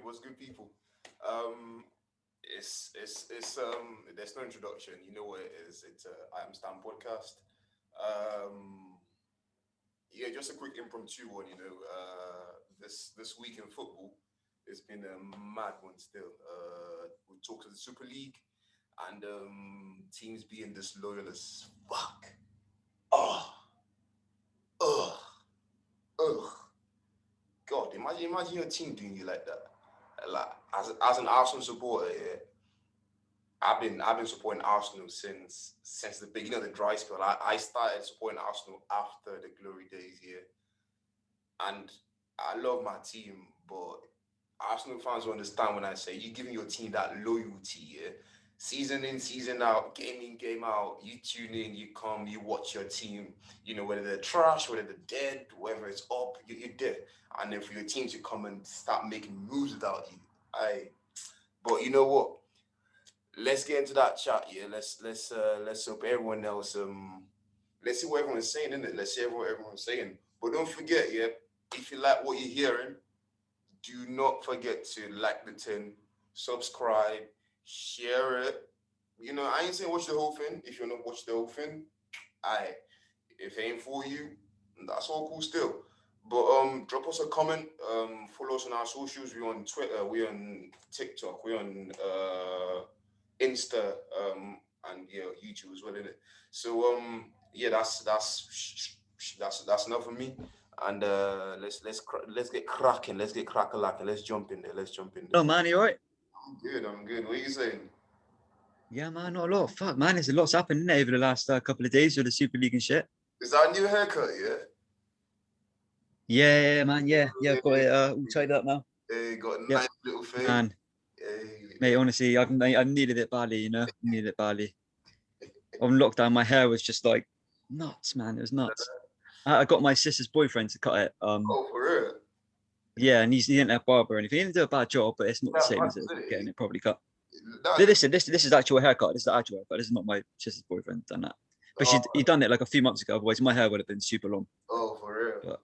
What's good, people? It's there's no introduction. You know what it is. It's a IAMSTAN podcast. Um, yeah, just a quick impromptu one. This week in football, it's been a mad one still. We talked to the Super League and teams being disloyal as fuck. Oh, ugh, ugh. God, imagine your team doing you like that. Like as an Arsenal supporter, yeah, I've been supporting Arsenal since the beginning of the dry spell. I started supporting Arsenal after the glory days, yeah, and I love my team, but Arsenal fans will understand when I say you giving your team that loyalty, yeah. Season in, season out, game in, game out. You tune in, you come, you watch your team. You know whether they're trash, whether they're dead, whether it's up, you're there. And then for your team to come and start making moves without you, But you know what? Let's get into that chat. Yeah, let's hope everyone else. Let's see what everyone's saying, innit? Let's see what everyone's saying. But don't forget, yeah, if you like what you're hearing, do not forget to like the tin, subscribe, share it. You know, I ain't saying watch the whole thing. If you're not watch the whole thing, I if it ain't for you, that's all cool still. But drop us a comment. Follow us on our socials. We're on Twitter. We're on TikTok. We're on Insta. And yeah, YouTube as well, isn't it? So yeah, that's enough for me. And let's get cracking. Let's get crack-a-lacking. Let's jump in there. Let's jump in there. Oh man, you alright? I'm good. I'm good. What are you saying? Yeah, man, not a lot. Fuck, man, there's a lot's happened innit, over the last couple of days with the Super League and shit. Is that a new haircut? Yeah. Yeah, man, yeah, I've got it all tied up now. Hey, got a Yeah, nice little fade. man, Hey, mate, honestly, I needed it badly, you know, needed it badly. On lockdown, my hair was just like nuts, man. It was nuts. I got my sister's boyfriend to cut it. oh, for real? Yeah, and he didn't have barber or anything. He didn't do a bad job, but it's not the same as getting it properly cut. This is actual haircut. This is the actual haircut. This is not my sister's boyfriend done that. But he done it like a few months ago. Otherwise, my hair would have been super long. Oh, for real. But,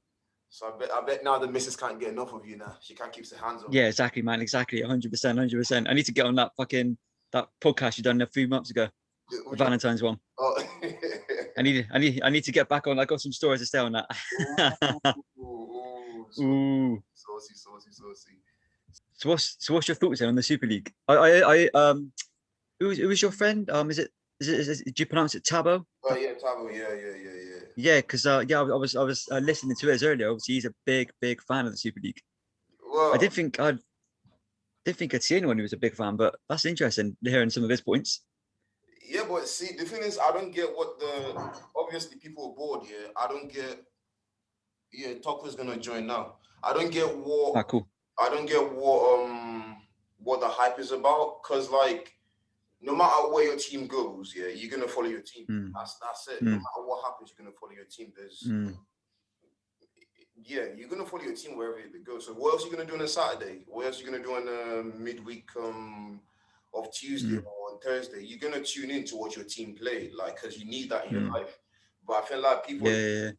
so I bet now the missus can't get enough of you now. She can't keep her hands on. Yeah, exactly, man. Exactly, 100%. I need to get on that podcast you done a few months ago, the Valentine's one. Oh. I need to get back on. I got some stories to say on that. Ooh. Saucy. So what's your thoughts then on the Super League? Who was your friend? Is it do you pronounce it Tabo? Oh yeah, Tabo. Yeah. Yeah, because I was listening to his earlier. Obviously, he's a big fan of the Super League. Well, I didn't think I'd see anyone who was a big fan, but that's interesting hearing some of his points. Yeah, but see, the thing is, I don't get what obviously people are bored. Yeah, I don't get. Yeah, Tucker's gonna join now. I don't get what. Cool. I don't get what the hype is about, because like, no matter where your team goes, yeah, you're gonna follow your team. That's it. No matter what happens, you're gonna follow your team. Yeah, you're gonna follow your team wherever they go. So what else are you gonna do on a Saturday? What else are you gonna do on a midweek of Tuesday or on Thursday? You're gonna tune in to watch your team play, like, because you need that in your life. But I feel like people are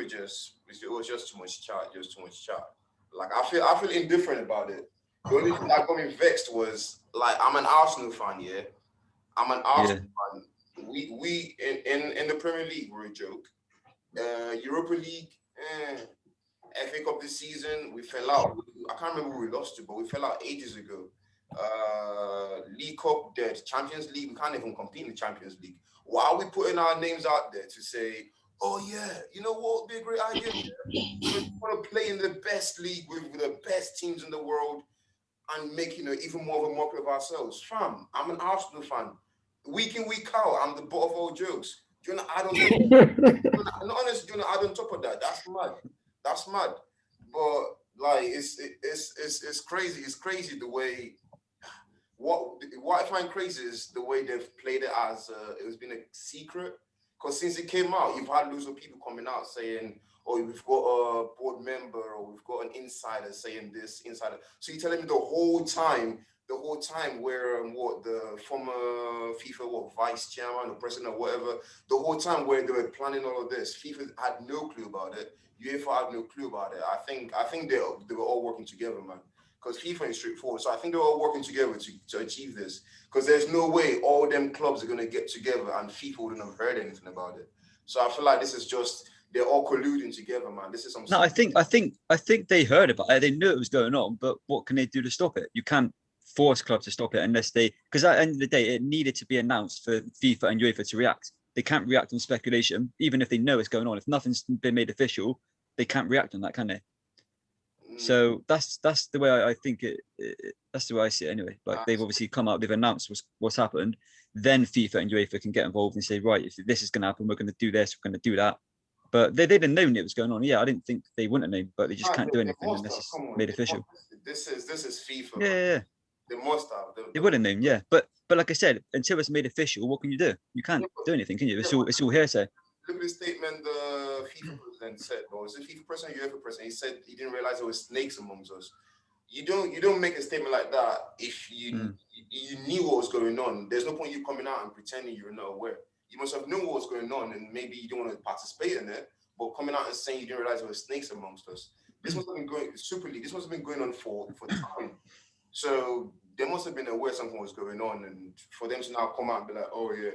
just, it was just too much chat. Like I feel indifferent about it. The only thing that got me vexed was, like, I'm an Arsenal fan, yeah. I'm an Arsenal fan. We in the Premier League, we're a joke. Europa League, FA Cup this season, we fell out. I can't remember who we lost to, but we fell out ages ago. League Cup dead. Champions League, we can't even compete in the Champions League. Why are we putting our names out there to say, oh yeah, you know what would be a great idea? We want to play in the best league with the best teams in the world and make, even more of a mockery of ourselves. Fam, I'm an Arsenal fan. Week in, week out, I'm the butt of all jokes. Do you want to add on top of that? No, honestly, do you want to add on top of that? That's mad. But like, it's crazy. It's crazy the way. What I find crazy is the way they've played it as it has been a secret. Because since it came out, you've had loads of people coming out saying, "Oh, we've got a board member, or we've got an insider saying this, insider." So you're telling me the whole time where what the former FIFA vice chairman or president or whatever, the whole time where they were planning all of this, FIFA had no clue about it. UEFA had no clue about it. I think they were all working together, man. because FIFA ain't straightforward. So I think they're all working together to achieve this, because there's no way all them clubs are going to get together and FIFA wouldn't have heard anything about it. So I feel like this is just, they're all colluding together, man. This is some. No, I think they heard about it. They knew it was going on, but what can they do to stop it? You can't force clubs to stop it unless they, because at the end of the day, it needed to be announced for FIFA and UEFA to react. They can't react on speculation, even if they know it's going on. If nothing's been made official, they can't react on that, can they? So that's the way I think it. That's the way I see it anyway. Like, they've obviously come out, they've announced what's happened. Then FIFA and UEFA can get involved and say, right, if this is going to happen, we're going to do this, we're going to do that. But they'd have known it was going on. Yeah, I didn't think they wouldn't have known, but they just can't do anything unless it's made official. This is FIFA. Yeah. They must have. They would have known, yeah. But like I said, until it's made official, what can you do? You can't do anything, can you? It's all hearsay. Look at the statement the FIFA president said, or was it FIFA president, UEFA president? He said he didn't realize there were snakes amongst us. You don't make a statement like that if you knew what was going on. There's no point you coming out and pretending you're not aware. You must have known what was going on, and maybe you don't want to participate in it, but coming out and saying you didn't realize there were snakes amongst us. This must have been going Super League. This must have been going on for time. So they must have been aware something was going on, and for them to now come out and be like, oh yeah.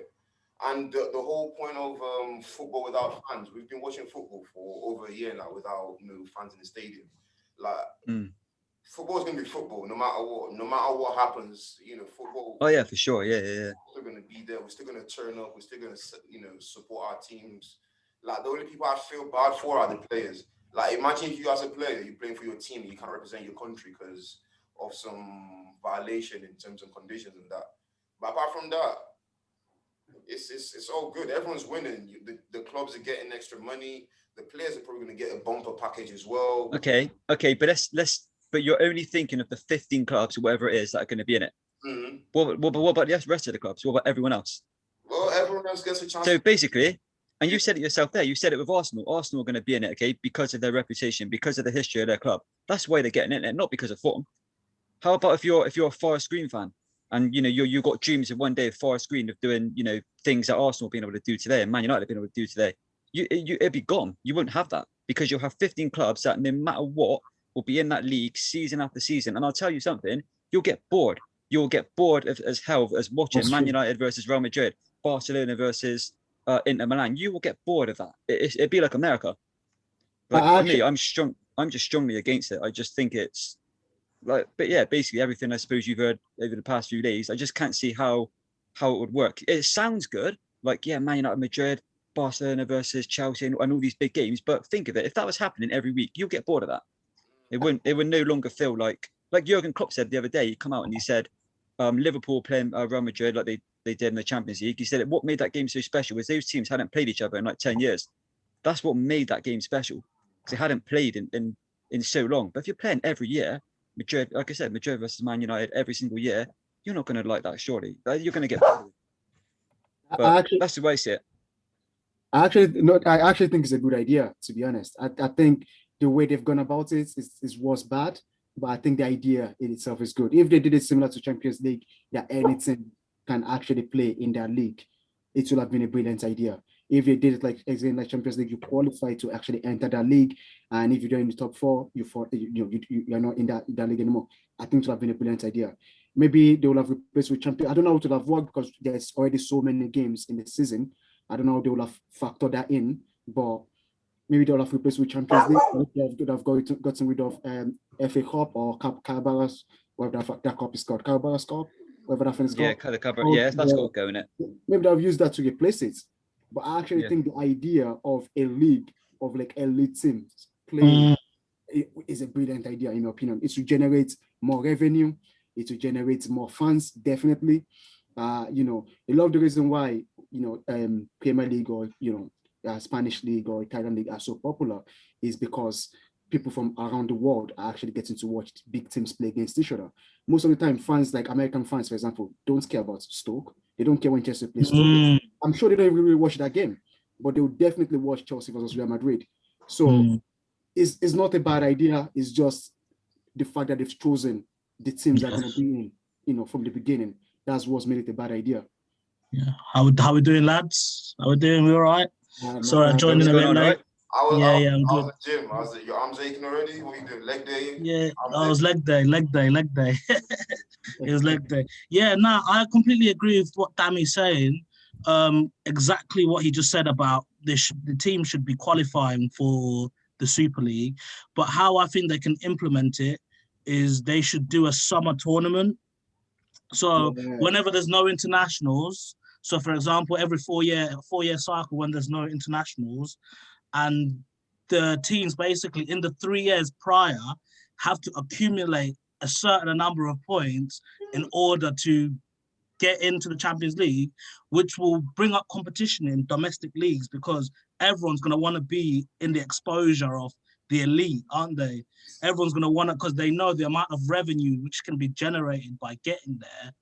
And the whole point of football without fans, we've been watching football for over a year now without fans in the stadium. Like football is going to be football no matter what happens. Football. Oh yeah, for sure. Yeah. We're still going to be there. We're still going to turn up. We're still going to support our teams. Like, the only people I feel bad for are the players. Like, imagine if you as a player, you're playing for your team, you can't represent your country because of some violation in terms and conditions and that. But apart from that, it's all good. Everyone's winning. The clubs are getting extra money. The players are probably going to get a bumper package as well. Okay, but but you're only thinking of the 15 clubs or whatever it is that are going to be in it. Mm-hmm. What about the rest of the clubs? What about everyone else? Well, everyone else gets a chance. So basically, and you said it yourself there, you said it with Arsenal. Arsenal are going to be in it, okay, because of their reputation, because of the history of their club. That's why they're getting in it, not because of form. How about if you're a Forest Green fan and you got dreams of one day of Forest Green of doing things that Arsenal being able to do today and Man United being able to do today? It'd be gone. You wouldn't have that because you'll have 15 clubs that no matter what will be in that league season after season. And I'll tell you something, you'll get bored. You'll get bored as hell as watching Man United versus Real Madrid, Barcelona versus Inter Milan. You will get bored of that. It'd be like America. But for me, I'm just strongly against it. I just think it's like, but yeah, basically everything I suppose you've heard over the past few days, I just can't see how it would work. It sounds good, like Man United, Madrid, Barcelona versus Chelsea, and all these big games. But think of it, if that was happening every week, you'll get bored of that. It would no longer feel like Jurgen Klopp said the other day. He come out and he said, Liverpool playing Real Madrid like they did in the Champions League. He said what made that game so special was those teams hadn't played each other in like 10 years. That's what made that game special, because they hadn't played in so long. But if you're playing every year, Madrid, like I said, Madrid versus Man United every single year, you're not going to like that, surely. You're going to get bored. But that's the way I see it. I actually think it's a good idea, to be honest. I think the way they've gone about it was bad, but I think the idea in itself is good. If they did it similar to Champions League, that any team can actually play in their league, it would have been a brilliant idea. If they did it like Champions League, you qualify to actually enter that league, and if you're in the top four, you're not in that league anymore. I think it would have been a brilliant idea. Maybe they will have replaced with Champions. I don't know how it will have worked because there's already so many games in the season. I don't know how they will have factored that in, but maybe they'll have replaced with Champions League. They would have gotten rid of FA Cup or Carabaras, whatever that cup is called, Carabaras Cup, whatever that thing is called. Yeah, that's got to go in it. Maybe they'll use that to replace it. But I actually think the idea of a league of like elite teams playing is a brilliant idea, in my opinion. It will generate more revenue. It will generate more fans, definitely. A lot of the reason why Premier League or Spanish League or Italian League are so popular is because people from around the world are actually getting to watch big teams play against each other. Most of the time, fans like American fans, for example, don't care about Stoke. They don't care when Chelsea plays Stoke. I'm sure they don't really watch that game, but they will definitely watch Chelsea versus Real Madrid. So it's not a bad idea. It's just the fact that they've chosen the teams that are going to be in, from the beginning. That's what's made it a bad idea. Yeah. How we doing, lads? How we doing? We all right? Sorry, I joined in a bit late. I'm I was good. at the gym. Your arms aching already? What are you doing? Leg day? Yeah, I was leg day. It was leg day. Yeah, no, I completely agree with what Dami's saying. Exactly what he just said about the team should be qualifying for the Super League. But how I think they can implement it is they should do a summer tournament. So whenever there's no internationals, so for example, every four-year cycle when there's no internationals, and the teams basically in the 3 years prior have to accumulate a certain number of points in order to get into the Champions League, which will bring up competition in domestic leagues because everyone's going to want to be in the exposure of the elite, aren't they? Everyone's going to want to, because they know the amount of revenue which can be generated by getting there,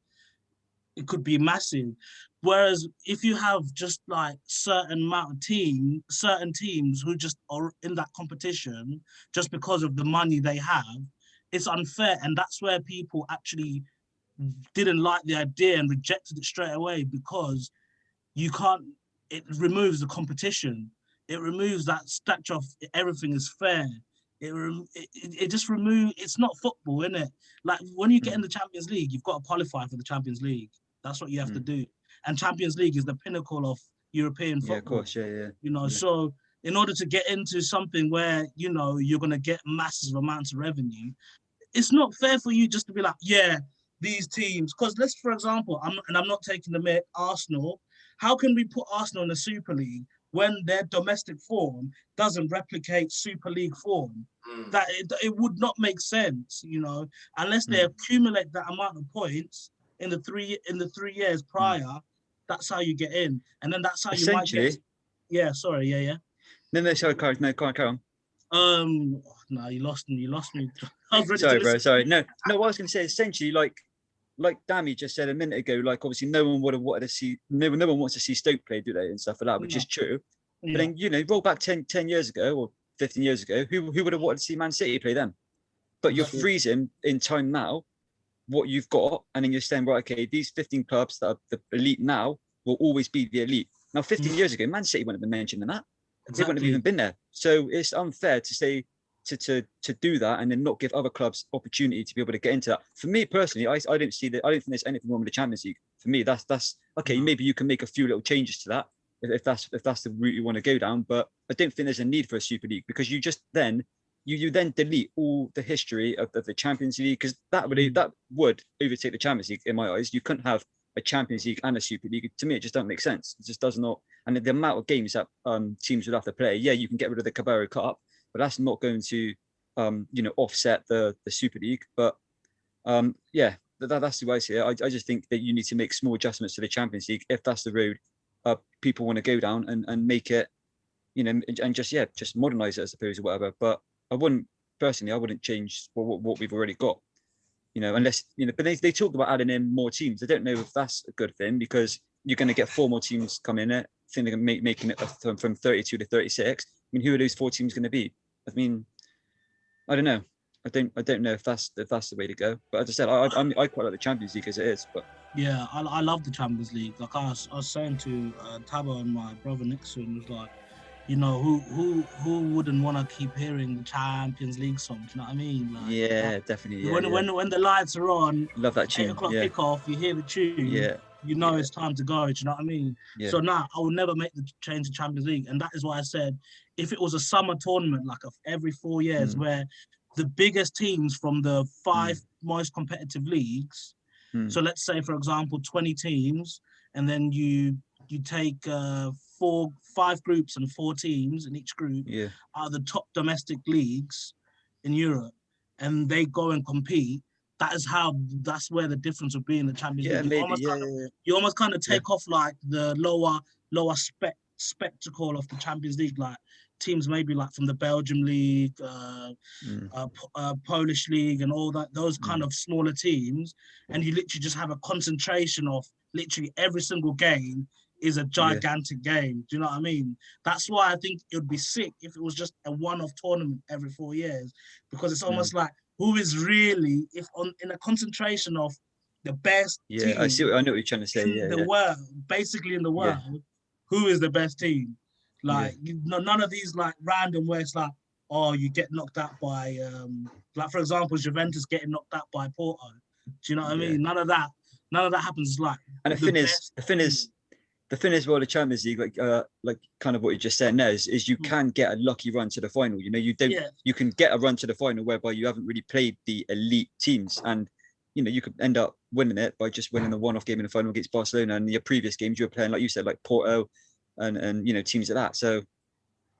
it could be massive. Whereas if you have just like certain teams who just are in that competition just because of the money they have, it's unfair. And that's where people actually didn't like the idea and rejected it straight away because it removes the competition. It removes that stature of everything is fair. It just removes, it's not football, isn't it? Like when you get in the Champions League, you've got to qualify for the Champions League. That's what you have to do. And Champions League is the pinnacle of European football. Yeah, of course, yeah. So in order to get into something where, you're going to get massive amounts of revenue, it's not fair for you just to be like, these teams, because for example, I'm not taking the mick, Arsenal, how can we put Arsenal in the Super League when their domestic form doesn't replicate Super League form? That it would not make sense, unless they accumulate that amount of points in the 3 years prior. That's how you get in, and then that's how you might get. Yeah, sorry, yeah. No, sorry, carry on. No, you lost me. Sorry. No, what I was going to say, essentially, like Dami just said a minute ago, like obviously no one would have wanted to see, no one wants to see Stoke play, do they, and stuff like that, which is true. But then, roll back 10 years ago or 15 years ago, who would have wanted to see Man City play then? But you're freezing in time now what you've got, and then you're saying, right, okay, these 15 clubs that are the elite now will always be the elite. Now, 15 years ago, Man City wouldn't have been mentioned in that. They wouldn't have even been there. So it's unfair to say to do that and then not give other clubs opportunity to be able to get into that. For me personally, I don't see that. I don't think there's anything wrong with the Champions League. For me, that's okay. Maybe you can make a few little changes to that if that's the route you want to go down. But I don't think there's a need for a Super League because you just then you then delete all the history of the Champions League because that would overtake the Champions League in my eyes. You couldn't have a Champions League and a Super League. To me, it just doesn't make sense. It just does not. And the amount of games that teams would have to play, you can get rid of the Carabao Cup, but that's not going to, offset the Super League. But that's the way I see it. I just think that you need to make small adjustments to the Champions League if that's the road people want to go down and make it, and just modernize it, I suppose, or whatever. But I wouldn't change what we've already got. Unless, but they talk about adding in more teams. I don't know if that's a good thing because you're going to get 4 more teams coming in. I think they're making it from 32 to 36. I mean, who are those 4 teams going to be? I mean, I don't know. I don't know if that's the way to go. But as I said, I quite like the Champions League as it is. But yeah, I love the Champions League. Like I was saying to Tabo and my brother Nixon, was like, who wouldn't want to keep hearing the Champions League song? Do you know what I mean? Like, definitely. Yeah, when the lights are on, love that tune. 8 o'clock kickoff, you hear the tune. Yeah. It's time to go. Do you know what I mean? Yeah. So now I will never make the change to Champions League, and that is why I said if it was a summer tournament like every 4 years, where the biggest teams from the 5 most competitive leagues. So let's say, for example, 20 teams, and then you take 5 groups and 4 teams in each group are the top domestic leagues in Europe, and they go and compete. That's where the difference would be in the Champions League. You almost kind of take off like the lower spectacle of the Champions League, like teams maybe like from the Belgium league, Polish league, and all that. Those kind of smaller teams, and you literally just have a concentration of literally every single game is a gigantic game. Do you know what I mean? That's why I think it would be sick if it was just a one-off tournament every 4 years, because it's almost like who is really in a concentration of the best team. I know what you're trying to say. The world, basically in the world, who is the best team? Like none of these like random where it's like, oh, you get knocked out by like, for example, Juventus getting knocked out by Porto. Do you know what I mean? None of that happens. Like, and the thing is, well, the Champions League, like kind of what you just said now, is you can get a lucky run to the final. You know, you can get a run to the final whereby you haven't really played the elite teams, and you know, you could end up winning it by just winning the one-off game in the final against Barcelona. And your previous games you were playing, like you said, like Porto and you know, teams like that. So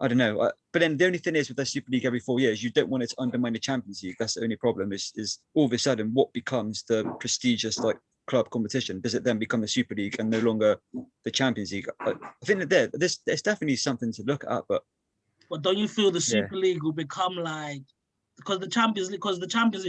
I don't know. But then the only thing is with the Super League every 4 years, you don't want it to undermine the Champions League. That's the only problem. Is all of a sudden what becomes the prestigious like club competition? Does it then become the Super League and no longer the Champions League? I think that there's definitely something to look at. But don't you feel the Super League will become like, because the Champions League,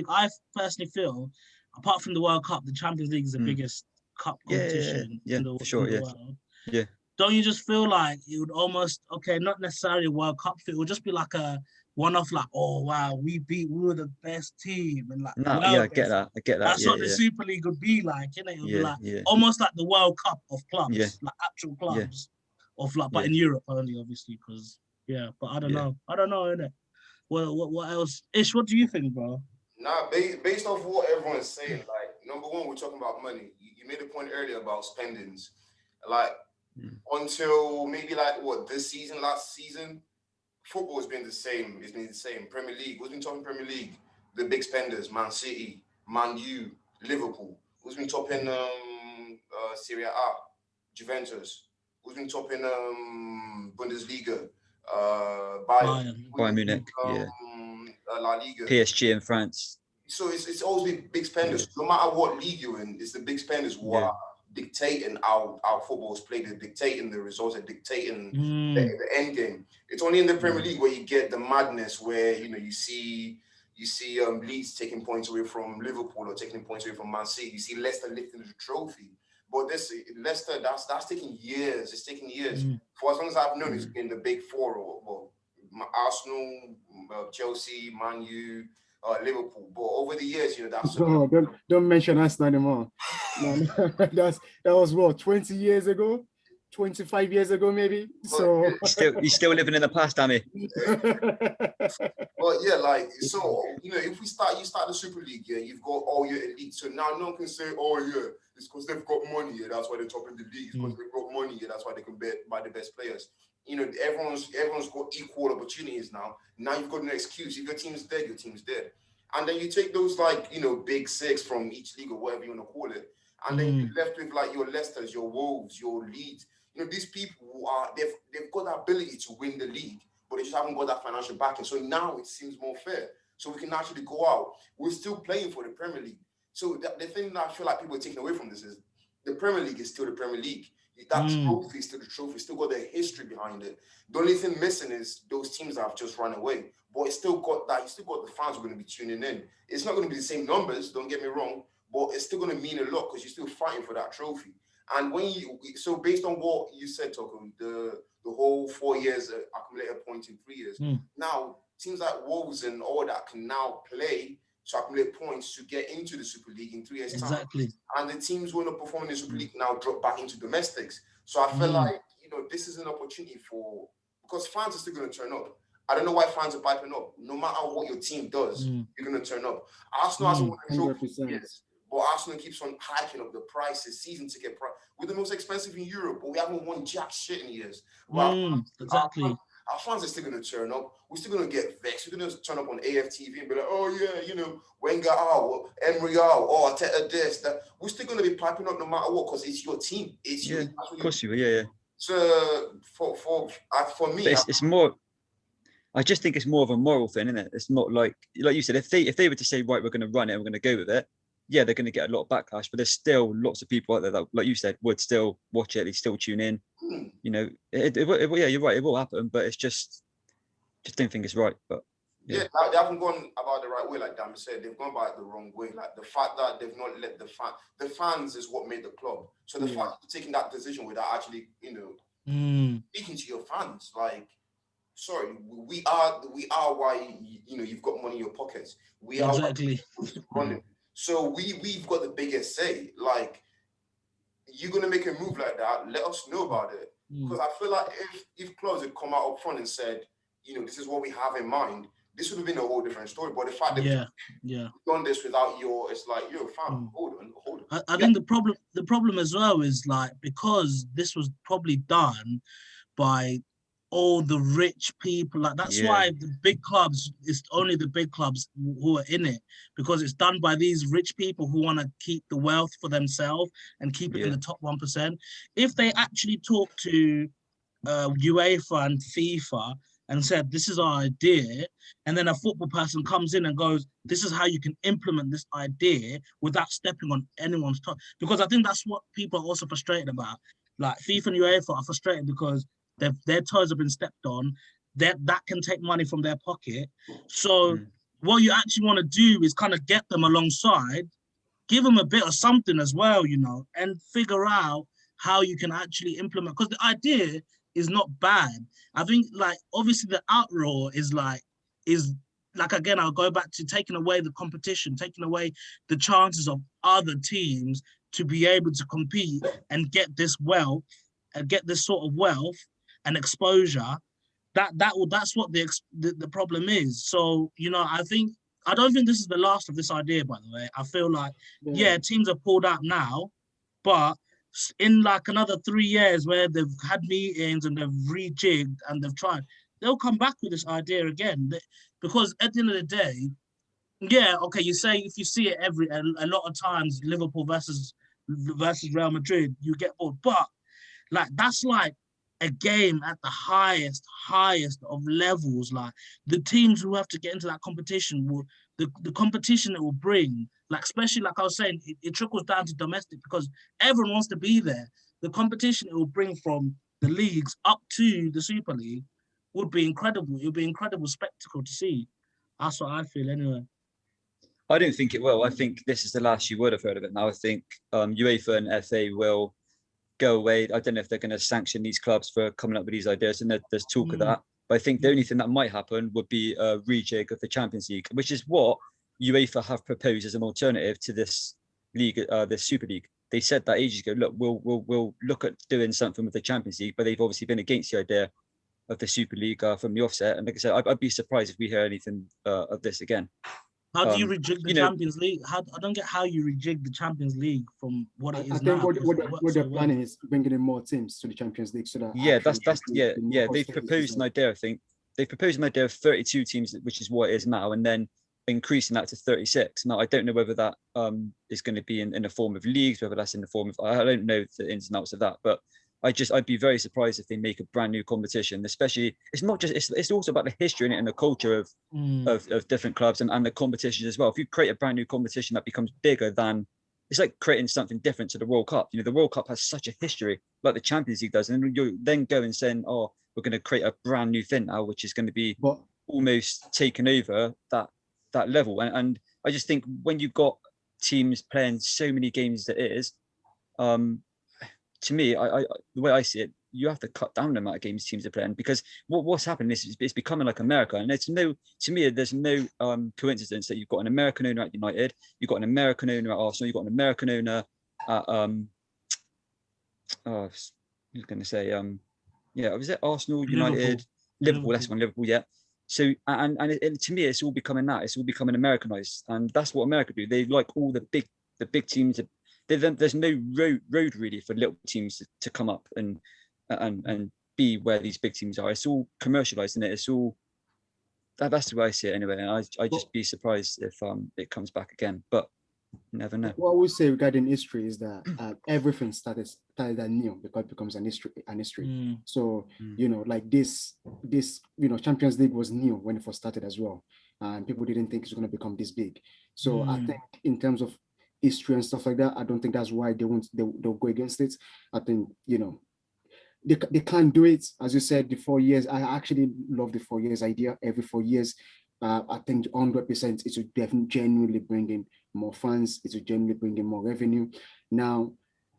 I personally feel, apart from the World Cup, the Champions League is the biggest cup competition in the world. Yeah. Don't you just feel like it would almost, not necessarily a World Cup fit, it would just be like a one-off, like, oh wow, we were the best team, and like, I get that. That's what the Super League would be like, innit? It would be like almost like the World Cup of clubs, like actual clubs of like, but in Europe only, obviously, because but I don't know, innit? Well, what else? Ish, what do you think, bro? Nah, based off what everyone's saying, like, number one, we're talking about money. You made a point earlier about spendings, like. Until maybe like last season, football has been the same. It's been the same. Premier League, who's been topping Premier League? The big spenders: Man City, Man U, Liverpool. Who's been topping Serie A? Juventus. Who's been topping Bundesliga? Bayern Munich, La Liga, PSG in France. So it's always been big spenders. No matter what league you're in, it's the big spenders who are dictating how football is played, they're dictating the results, they're dictating the end game. It's only in the Premier League where you get the madness where, you know, you see Leeds taking points away from Liverpool or taking points away from Man City. You see Leicester lifting the trophy. But this Leicester, that's taking years. It's taking years. For as long as I've known, it's been the big four, or Arsenal, Chelsea, Man U, Liverpool. But over the years, you know, that's don't mention us anymore. That was what, 20 years ago, 25 years ago, maybe. So you're still living in the past, Danny. But yeah, like, so, you know, if you start the Super League, you've got all your elite. So now no one can say, oh yeah, it's because they've got money, that's why they're topping the league. It's because they've got money, that's why they can buy the best players. You know, everyone's got equal opportunities now. Now you've got no excuse. If your team's dead, your team's dead. And then you take those, like, you know, big six from each league or whatever you want to call it, and then you're left with like your Leicesters, your Wolves, your Leeds. You know, these people who they've got the ability to win the league, but they just haven't got that financial backing. So now it seems more fair. So we can actually go out. We're still playing for the Premier League. So the thing that I feel like people are taking away from this is the Premier League is still the Premier League. That trophy is still the trophy. Still got the history behind it. The only thing missing is those teams that have just run away. But it's still got that. You still got the fans who are going to be tuning in. It's not going to be the same numbers. Don't get me wrong. But it's still going to mean a lot because you're still fighting for that trophy. And so based on what you said, Toko, the whole 4 years accumulated points in 3 years. Now teams like Wolves and all that can now play to accumulate points to get into the Super League in 3 years' time. Exactly. And the teams who are not performing in the Super League now drop back into domestics. So I feel like, you know, this is an opportunity because fans are still going to turn up. I don't know why fans are piping up. No matter what your team does, you're going to turn up. Arsenal hasn't won a trophy yet, but Arsenal keeps on hiking up the prices, season ticket price. We're the most expensive in Europe, but we haven't won jack shit in years. Exactly. Our fans are still going to turn up. We're still going to get vexed. We're going to turn up on AFTV and be like, oh, yeah, you know, Wenger out, Emery out, oh, Arteta this, that. We're still going to be piping up no matter what because it's your team. It's your team. Of course you will, So for me, it's more. I just think it's more of a moral thing, isn't it? It's not like you said, if they were to say, right, we're going to run it, we're going to go with it, they're going to get a lot of backlash. But there's still lots of people out there that, like you said, would still watch it. They still tune in. You know, you're right. It will happen, but it's just don't think it's right. But they haven't gone about the right way, like Dan said. They've gone about it the wrong way. Like the fact that they've not let the fans is what made the club. So the fact of taking that decision without actually, you know, speaking to your fans, like, sorry, we are why, you know, you've got money in your pockets. We are running. So we've got the biggest say. Like, you're gonna make a move like that, let us know about it. Because I feel like if clubs had come out up front and said, you know, this is what we have in mind, this would have been a whole different story. But the fact that we've done this without it's like, yo, fam, hold on. I think the problem as well is like, because this was probably done by all the rich people, like that's why the big clubs, it's only the big clubs who are in it, because it's done by these rich people who want to keep the wealth for themselves and keep it in the top 1%. If they actually talk to UEFA and FIFA and said, this is our idea, and then a football person comes in and goes, this is how you can implement this idea without stepping on anyone's toe. Because I think that's what people are also frustrated about. Like FIFA and UEFA are frustrated because their toes have been stepped on. That can take money from their pocket. So what you actually want to do is kind of get them alongside, give them a bit of something as well, you know, and figure out how you can actually implement. Because the idea is not bad. I think, like, obviously the outroar is like, again, I'll go back to taking away the competition, taking away the chances of other teams to be able to compete and get this wealth and get this sort of wealth and exposure. That's what the problem is. So, you know, I don't think this is the last of this idea, by the way. I feel like, teams are pulled out now, but in like another 3 years where they've had meetings and they've rejigged and they've tried, they'll come back with this idea again. Because at the end of the day, you say if you see it a lot of times, Liverpool versus Real Madrid, you get bored. But like that's like a game at the highest of levels. Like the teams who have to get into that competition the competition it will bring, like especially like I was saying, it trickles down to domestic because everyone wants to be there. The competition it will bring from the leagues up to the Super League would be incredible. It would be an incredible spectacle to see. That's what I feel anyway. I don't think it will. I think this is the last you would have heard of it now. I think UEFA and FA will go away. I don't know if they're going to sanction these clubs for coming up with these ideas, and there's talk of that. But I think the only thing that might happen would be a rejig of the Champions League, which is what UEFA have proposed as an alternative to this league, this Super League. They said that ages ago. Look, we'll look at doing something with the Champions League, but they've obviously been against the idea of the Super League from the offset. And like I said, I'd be surprised if we hear anything of this again. How do you rejig the Champions League? I don't get how you rejig the Champions League from what it is now. I think what they're planning is bringing in more teams to the Champions League. So that they've proposed an idea. I think they've proposed an idea of 32 teams, which is what it is now, and then increasing that to 36. Now I don't know whether that is going to be in the form of leagues, whether that's in the form of I don't know the ins and outs of that, but I'd be very surprised if they make a brand new competition, especially it's not just it's also about the history in it and the culture of different clubs and the competitions as well. If you create a brand new competition that becomes bigger than, it's like creating something different to the World Cup. You know, the World Cup has such a history like the Champions League does, and you then go and saying, oh, we're going to create a brand new thing now, which is going to be almost taken over that level. And I just think when you've got teams playing so many games that it is, to me, I the way I see it, you have to cut down the amount of games teams are playing, because what's happening is it's becoming like America, and there's no coincidence that you've got an American owner at United, you've got an American owner at Arsenal, you've got an American owner at I was going to say was it Arsenal, United, Liverpool. That's one, Liverpool, yeah. So and to me, it's all becoming Americanized, and that's what America do. They like all the big teams. There's no road really for little teams to come up and be where these big teams are. It's all commercialized, and it's all that's the way I see it anyway. And I just be surprised if it comes back again, but you never know. What I would say regarding history is that everything started anew because it becomes an history. So you know, like this Champions League was new when it first started as well, and people didn't think it's going to become this big. So I think in terms of history and stuff like that, I don't think that's why they'll go against it. I think, you know, they can't do it. As you said, the 4 years, I actually love the 4 years idea. Every 4 years, I think 100% it would definitely genuinely bring in more fans. It would genuinely bring in more revenue. Now,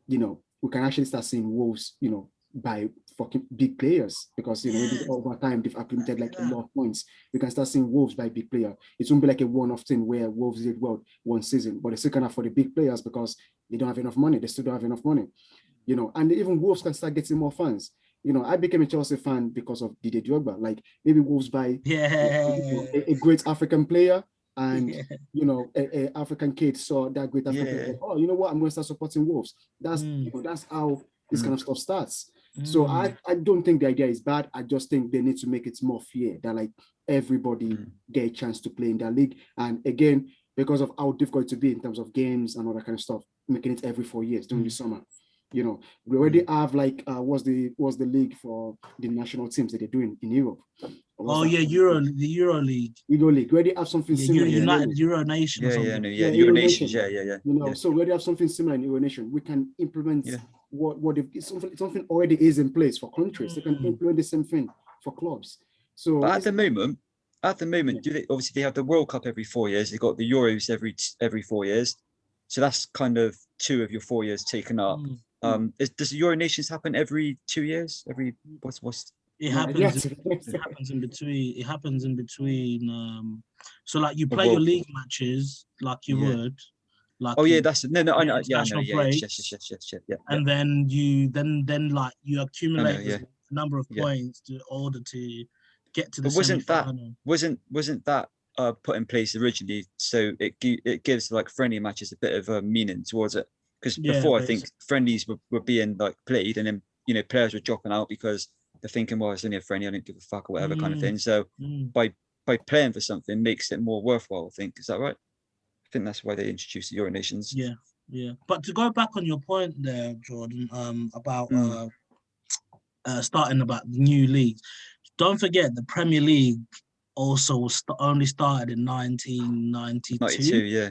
you know, we can actually start seeing Wolves, you know, by fucking big players, because you know over time they've accumulated like a lot of points. We can start seeing Wolves by big player. It won't be like a one-off thing where Wolves did well one season, but they still can afford the big players because they don't have enough money. They still don't have enough money, you know. And even Wolves can start getting more fans. You know, I became a Chelsea fan because of Didier Drogba. Like maybe Wolves buy a great African player, and you know, a African kid saw that great African player. Like, oh, you know what? I'm going to start supporting Wolves. That's you know, that's how this kind of stuff starts. So I don't think the idea is bad. I just think they need to make it more fair that like everybody get a chance to play in that league. And again, because of how difficult it to be in terms of games and all that kind of stuff, making it every 4 years during the summer. You know, we already have like what's the league for the national teams that they're doing in Europe? The Euro League. Euro League. We already have something similar. United Euro Nation. Euro Nations. Yeah. You know, so we already have something similar in Euro Nation. We can implement what if something already is in place for countries. They can implement the same thing for clubs. So but at the moment, do they obviously they have the World Cup every 4 years? They've got the Euros every 4 years. So that's kind of 2 of your 4 years taken up. Does the Euro Nations happen every 2 years? Every what's it happens in between. It happens in between. So like you play your league matches like you would. Like that's I know. Yes. And then you like you accumulate a number of points in order to get to the semi-final. Wasn't that put in place originally so it gives like friendly matches a bit of a meaning towards it? Because before I think friendlies were being like played, and then you know players were dropping out because they're thinking, well, it's only a friendly, I don't give a fuck or whatever kind of thing. So by playing for something makes it more worthwhile, I think. Is that right? I think that's why they introduced the Euro Nations. Yeah. But to go back on your point there, Jordan, about starting about the new leagues, don't forget the Premier League also was only started in 1992. 92,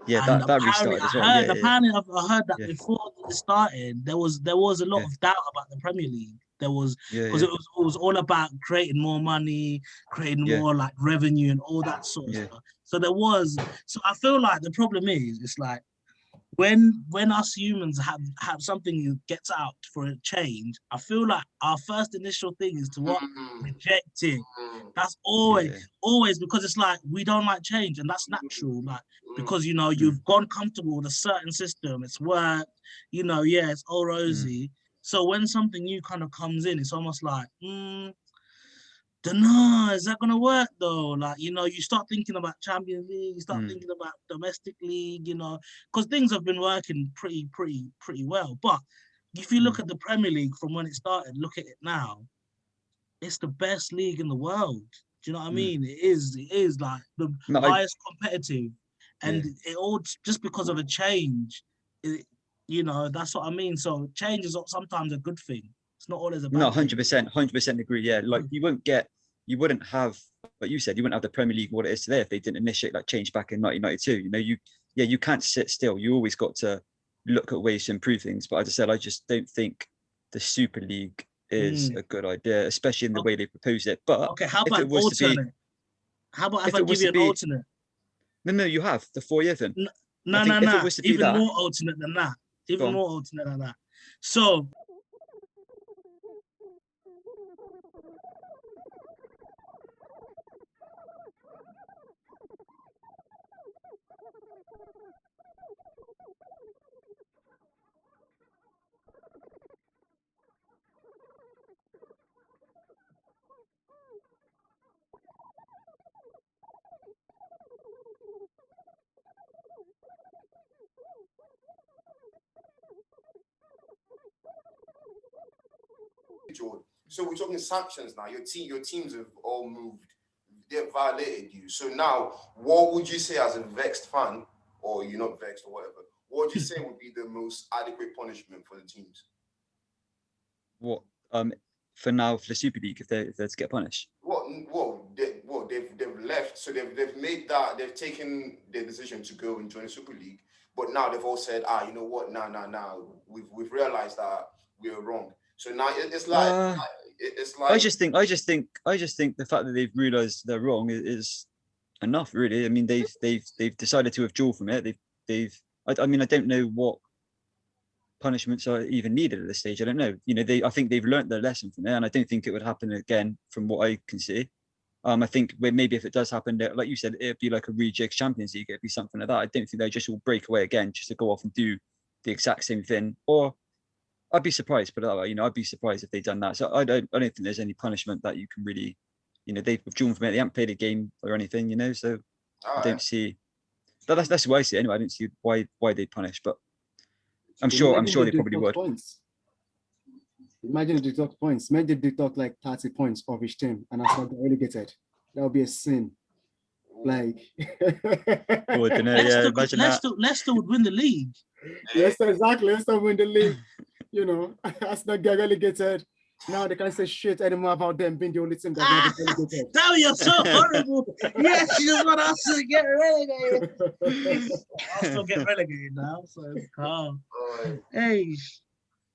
that restarted as well. Apparently, I heard that before it started, there was a lot of doubt about the Premier League. There was because it was all about creating more money, creating more like revenue and all that sort of stuff. So there was. So I feel like the problem is it's like when us humans have something gets out for a change, I feel like our first initial thing is to reject it. That's always because it's like we don't like change, and that's natural. Like because you know you've gone comfortable with a certain system, it's worked, you know, it's all rosy. So when something new kind of comes in, it's almost like, dunno, is that gonna work though? Like, you know, you start thinking about Champions League, you start thinking about domestic league, you know, because things have been working pretty well. But if you look at the Premier League from when it started, look at it now, it's the best league in the world. Do you know what I mean? It is like the highest competitive, and it all just because of a change. You know, that's what I mean. So change is sometimes a good thing. It's not always a bad thing. 100% agree. Yeah, like you wouldn't have, like you said, you wouldn't have the Premier League what it is today if they didn't initiate that change back in 1992. You know, you can't sit still. You always got to look at ways to improve things. But as I said, I just don't think the Super League is a good idea, especially in the way they proposed it. But okay, how about alternate? How about if I give you an alternate? No, you have the 4-year thing. No. Even more alternate than that. Even more alternate than that. So So we're talking sanctions now. Your teams have all moved. They've violated you. So now, what would you say as a vexed fan, or you're not vexed or whatever? What would you say would be the most adequate punishment for the teams? What for now for the Super League if they're to get punished? They've left. So they've made that they've taken their decision to go and join the Super League. But now they've all said, you know what? Now we've realized that we were wrong. So now it's like I just think the fact that they've realised they're wrong is enough, really. I mean, they've decided to withdraw from it. I mean, I don't know what punishments are even needed at this stage. I don't know. You know, I think they've learnt their lesson from it, and I don't think it would happen again, from what I can see. I think maybe if it does happen, like you said, it'd be like a rejig Champions League. It'd be something like that. I don't think they just will break away again just to go off and do the exact same thing. Or I'd be surprised, but I'd be surprised if they'd done that. So I don't think there's any punishment that you can really, they've withdrawn from it. They haven't played a game or anything, so I don't see. That's why I see it anyway. I don't see why they'd punish, but I'm sure they probably would. Points. Imagine they deduct points. Imagine they deduct like 30 points of each team, and that's not relegated. That would be a sin. Like, oh, I don't know, imagine Leicester would win the league. Yes, exactly. Leicester win the league. That's not get relegated. Now they can't say shit anymore about them being the only team that's not relegated. Now you're so horrible. Yes, you just want us to get relegated. I'll still get relegated now, so it's calm. Hey.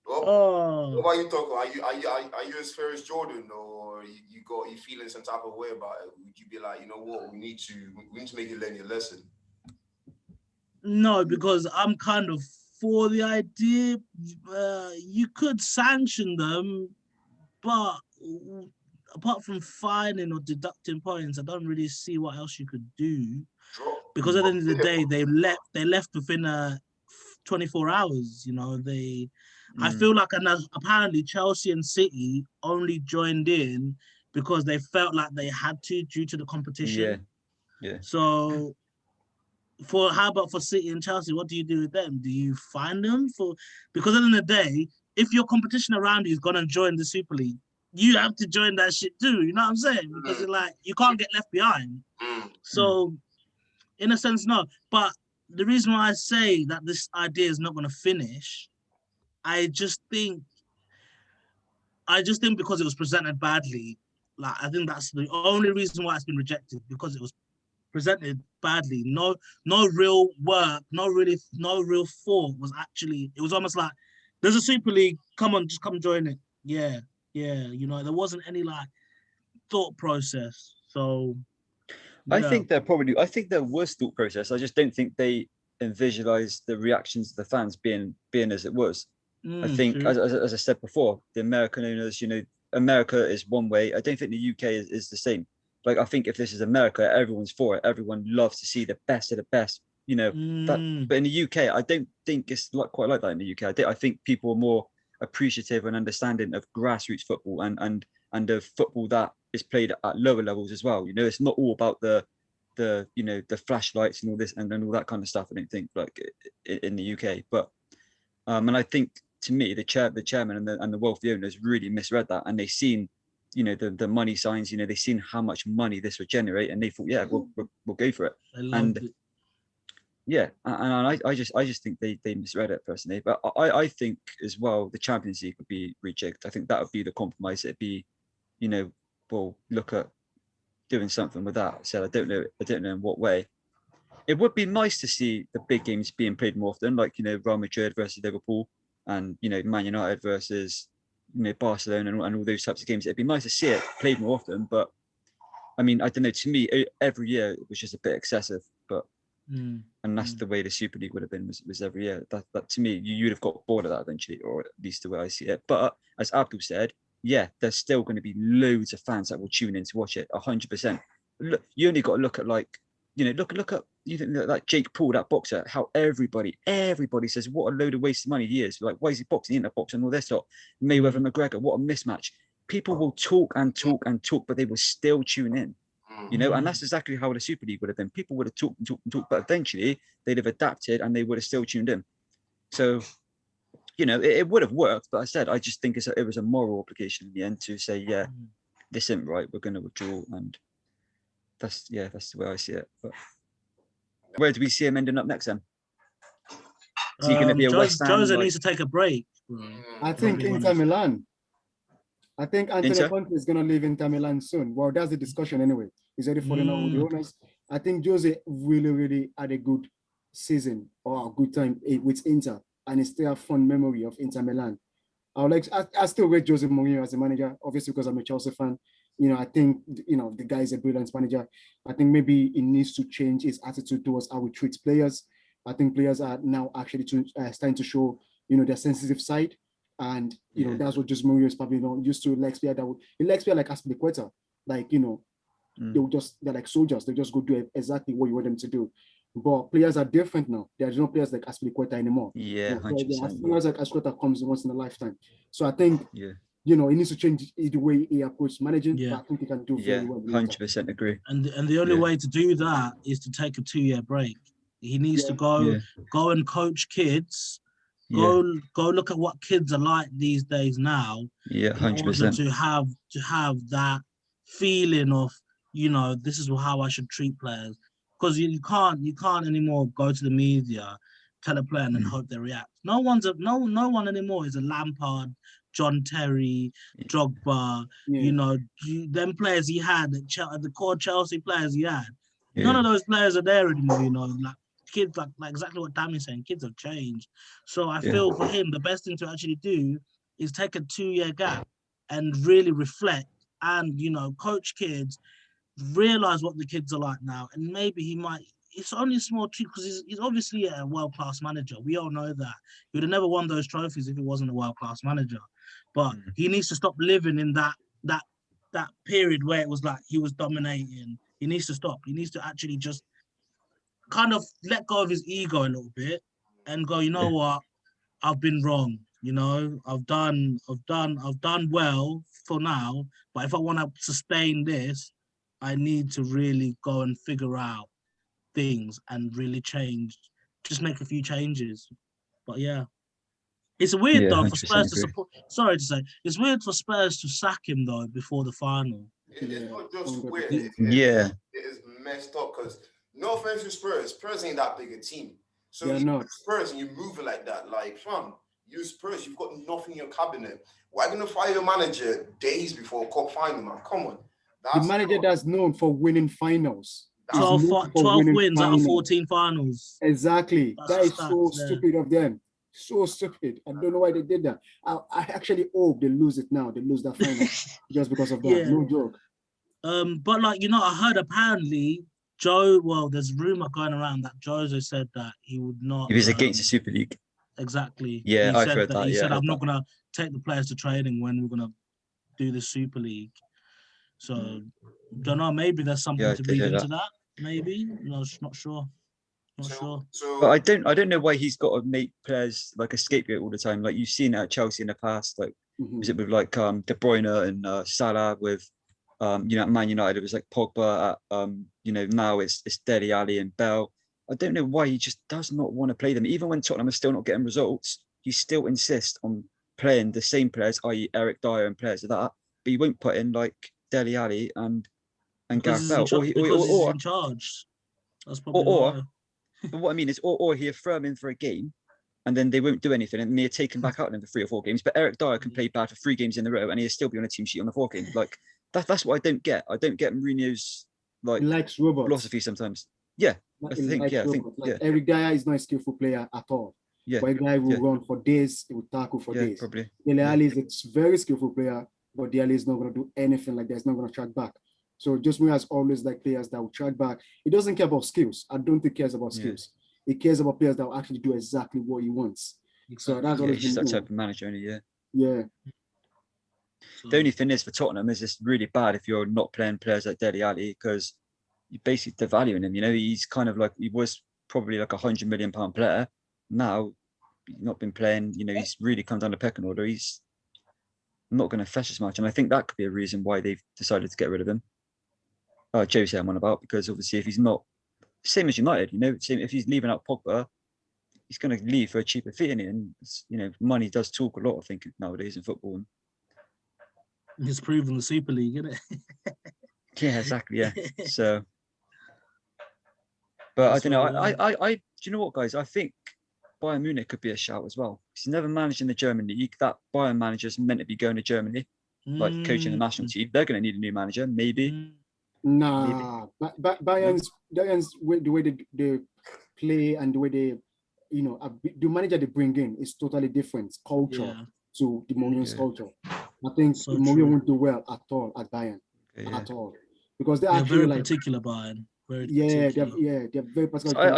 What about you, Toko? Are you as fair as Jordan, or you feeling some type of way about it? Would you be like, you know what, we need to make you learn your lesson? No, because I'm kind of for the idea. You could sanction them, but apart from fining or deducting points, I don't really see what else you could do. Because at the end of the day, they left within 24 hours. I feel like apparently Chelsea and City only joined in because they felt like they had to due to the competition. Yeah. So how about for City and Chelsea? What do you do with them? Do you fine them because at the end of the day, if your competition around you is gonna join the Super League, you have to join that shit too. You know what I'm saying? Because you can't get left behind. So in a sense, no. But the reason why I say that this idea is not gonna finish, I just think because it was presented badly, like I think that's the only reason why it's been rejected, because it was presented badly. No real work, no real thought was actually. It was almost like there's a Super League. Come on, just come join it. Yeah. There wasn't any like thought process. So yeah. I think there was thought process. I just don't think they visualized the reactions of the fans being as it was. I think, as I said before, the American owners, America is one way. I don't think the UK is the same. Like, I think if this is America, everyone's for it. Everyone loves to see the best of the best, But in the UK, I don't think it's quite like that in the UK. I think people are more appreciative and understanding of grassroots football and of football that is played at lower levels as well. It's not all about the flashlights and all this and all that kind of stuff. I don't think like in the UK, but and I think, to me, the chairman and the wealthy owners really misread that, and they seen, the money signs. They seen how much money this would generate, and they thought, yeah, we'll go for it. Yeah, and I just think they misread it personally. But I think as well the Champions League would be rejigged. I think that would be the compromise. It'd be, we'll look at doing something with that. So I don't know in what way. It would be nice to see the big games being played more often, like Real Madrid versus Liverpool, and Man United versus Barcelona and all those types of games. It'd be nice to see it played more often, but I mean, I don't know. To me, every year it was just a bit excessive. But and that's the way the Super League would have been was every year. That to me, you'd have got bored of that eventually, or at least the way I see it. But as Abdul said, yeah, there's still going to be loads of fans that will tune in to watch it. 100%. Look, you only got to look at look at like Jake Paul, that boxer, how everybody says what a load of wasted money he is. Like, why is he boxing? He ain't a boxer and all this lot. Mayweather McGregor, what a mismatch. People will talk and talk and talk, but they will still tune in. And that's exactly how the Super League would have been. People would have talked and talked and talked, but eventually they'd have adapted and they would have still tuned in. So, it would have worked, but I just think it was a moral obligation in the end to say, yeah, this isn't right. We're going to withdraw, and that's the way I see it. But where do we see him ending up next then? Is he going to be a West Ham? Jose needs to take a break. I think Inter Milan. I think Antonio Conte is going to leave Inter Milan soon. Well, that's the discussion anyway. He's already falling out with the owners. I think Jose really, really had a good season or a good time with Inter, and it's still a fond memory of Inter Milan. I still rate Jose Mourinho as a manager, obviously because I'm a Chelsea fan. I think, the guy is a brilliant manager. I think maybe he needs to change his attitude towards how we treat players. I think players are now actually starting to show, their sensitive side. And, that's what Jose Mourinho is probably used to. Like player like Aspilicueta, like, they're like soldiers. They just go do exactly what you want them to do. but players are different now. There's no players like Aspilicueta anymore. Yeah, 100%. Players like Aspilicueta comes once in a lifetime. So I think, yeah, he needs to change the way he approaches managing. Yeah. But I think he can do very well. 100% agree. And the only way to do that is to take a 2-year break. He needs to go and coach kids. Go look at what kids are like these days now. Yeah, 100%. To have that feeling of, this is how I should treat players. Because you can't anymore go to the media, tell a player and then hope they react. No one anymore is a Lampard, John Terry, Drogba. Them players he had, the core Chelsea players he had. None of those players are there anymore. Like kids, like exactly what Dammy's saying. Kids have changed. So I feel for him, the best thing to actually do is take a 2-year gap and really reflect and coach kids, realize what the kids are like now, and maybe he might. It's only a small tweak because he's obviously a world-class manager. We all know that. He would have never won those trophies if he wasn't a world-class manager. But he needs to stop living in that period where it was like he was dominating. He needs to stop. He needs to actually just kind of let go of his ego a little bit and go, what? I've been wrong. I've done well for now. But if I want to sustain this, I need to really go and figure out things and really change, just make a few changes. But it's weird though for Spurs to support. Sorry to say, it's weird for Spurs to sack him though before the final. It's not just weird. It is messed up because no offense to Spurs ain't that big a team. So you Spurs and you move it like that, like fam, you Spurs, you've got nothing in your cabinet. Why gonna fire your manager days before cup final, man? Come on. The manager that's known for winning finals. 12 wins out of 14 finals. Exactly. That is so stupid of them. So stupid. I don't know why they did that. I actually hope they lose it now. They lose that final just because of that. No joke. But I heard apparently there's rumor going around that Jose said that he would not. He was against the Super League. Exactly. Yeah, I've heard that. He said, I'm not gonna take the players to training when we're gonna do the Super League. So don't know. Maybe there's something to read into that. Maybe. No, not sure. Not sure. But I don't know why he's got to make players like a scapegoat all the time. Like you've seen it at Chelsea in the past. Like was it with like De Bruyne and Salah with at Man United it was like Pogba at now it's Dele Alli and Bell. I don't know why he just does not want to play them. Even when Tottenham are still not getting results, he still insists on playing the same players, i.e. Eric Dyer and players of that. But he won't put in like Dele Alli and Gareth Bale. Or he's in charge. That's probably why. But what I mean is, or he'll throw him in for a game, and then they won't do anything, and they'll take him back out in for 3 or 4 games. But Eric Dyer can play bad for 3 games in a row, and he'll still be on a team sheet on the 4th game. Like that's what I don't get. I don't get Mourinho's philosophy sometimes. Yeah, I think Eric Dyer is not a skillful player at all. Yeah, but a guy will run for days, he will tackle for days. Probably. Dele Alli is a very skillful player, but Dele Alli is not going to do anything like that. He's not going to track back. So Jose Mourinho has always like players that will track back. He doesn't care about skills. I don't think he cares about skills. He cares about players that will actually do exactly what he wants. So that's what he's that type of manager only. Yeah. The only thing is for Tottenham is it's really bad if you're not playing players like Dele Alli because you're basically devaluing him. He's kind of like he was probably like £100 million player. Now he's not been playing. He's really come down the pecking order. He's not going to fetch as much, and I think that could be a reason why they've decided to get rid of him. Jose I'm on about because obviously if he's not same as United, if he's leaving out Pogba, he's going to leave for a cheaper fee, and money does talk a lot. I think nowadays in football. He's proven the Super League, isn't it? Yeah, exactly. Yeah. So, but I don't know. I do you know what, guys? I think Bayern Munich could be a shout as well. He's never managed in the German league. That Bayern manager's meant to be going to Germany, like coaching the national team. They're going to need a new manager, maybe. Nah, Bayern's the way they play and the way they, the manager they bring in is totally different culture to the Mourinho's culture. I think Mourinho won't do well at all at Bayern, at all, because they're actually very particular Bayern. They're very particular.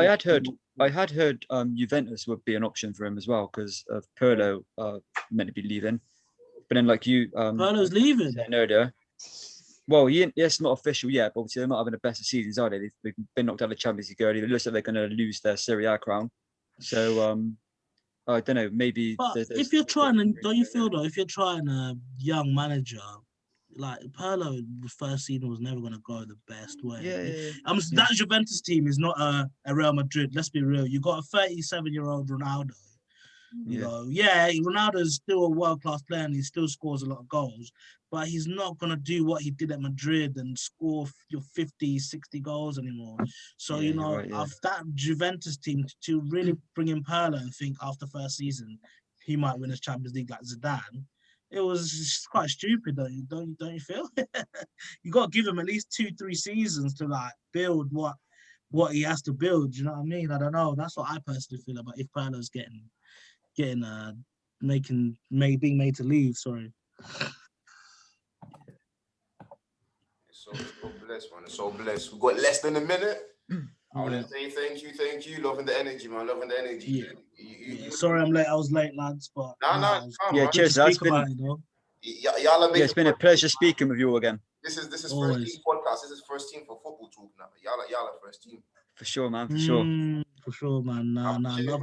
I had heard Juventus would be an option for him as well because of Pirlo meant to be leaving, but then like you, Pirlo's leaving. earlier. Well, yeah, it's not official yet, but obviously they're not having the best of seasons, are they? They've been knocked out of the Champions League early. It looks like they're going to lose their Serie A crown. So I don't know. Maybe. But if you're trying, don't you feel though, if you're trying a young manager, like Pirlo's first season was never going to go the best way. Yeah. That Juventus team is not a Real Madrid. Let's be real. You got a 37-year-old Ronaldo. You know, Ronaldo is still a world-class player and he still scores a lot of goals, but he's not going to do what he did at Madrid and score your 50, 60 goals anymore. So, of that Juventus team to really bring in Pirlo and think after first season, he might win a Champions League like Zidane, it was just quite stupid, don't you feel? You got to give him at least 2-3 seasons to like build what he has to build. You know what I mean? I don't know. That's what I personally feel about if Pirlo's being made to leave. Sorry. It's so blessed, man. It's so blessed. We've got less than a minute. I want to say thank you. Loving the energy, man. Loving the energy. Yeah. Sorry, I'm late. I was late, lads. But cheers. That's been. It's been a pleasure speaking with you again. This is first team podcast. This is first team for football talk now. Y'all are first team. For sure, man. For sure. For sure, man. Nah.